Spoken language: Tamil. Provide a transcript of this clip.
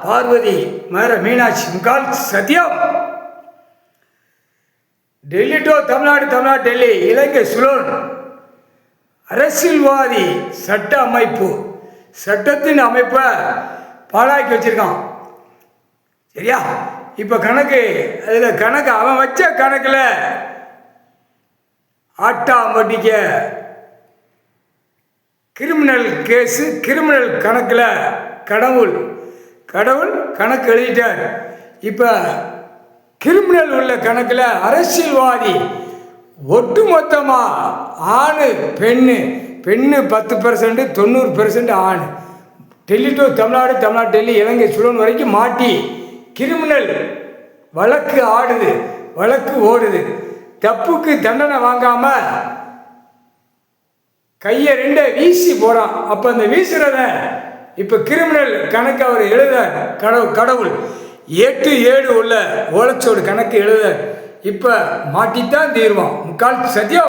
பார்வதி மேர மீனாட்சி முக்கால் சத்தியம். டெல்லி டு தமிழ்நாடு, தமிழ்நாடு டெல்லி, இலங்கை சுலோன். அரசியல்வாதி சட்ட அமைப்பு, சட்டத்தின் அமைப்பை பாழாக்கி வச்சிருக்கான். சரியா? இப்போ கணக்கு, அதில் கணக்கு அவன் வச்ச கணக்கில் ஆட்டாம்பட்டிக்க கிரிமினல் கேஸு, கிரிமினல் கணக்கில் கடவுள் கணக்கு எழுதிட்டார். இப்போ கிரிமினல் உள்ள கணக்கில் அரசியல்வாதி ஒட்டுமொத்தமாக ஆணு பெண்ணு 10%, 90% ஆண். டெல்லி டு தமிழ்நாடு, தமிழ்நாடு டெல்லி, இலங்கை சுலோன் வரைக்கும் மாட்டி கிரிமினல் வழக்கு ஆடுது, வழக்கு ஓடுது. தப்புக்கு தண்டனை வாங்காமல் கையை 2 வீசி போகிறான். அப்போ அந்த வீசுறத இப்போ கிரிமினல் கணக்கு அவர் எழுத கடவுள் 8-7 உள்ள ஓலைச்சோடு கணக்கு எழுத இப்போ மாட்டித்தான் தீர்வான். முக்கால் சத்தியம்.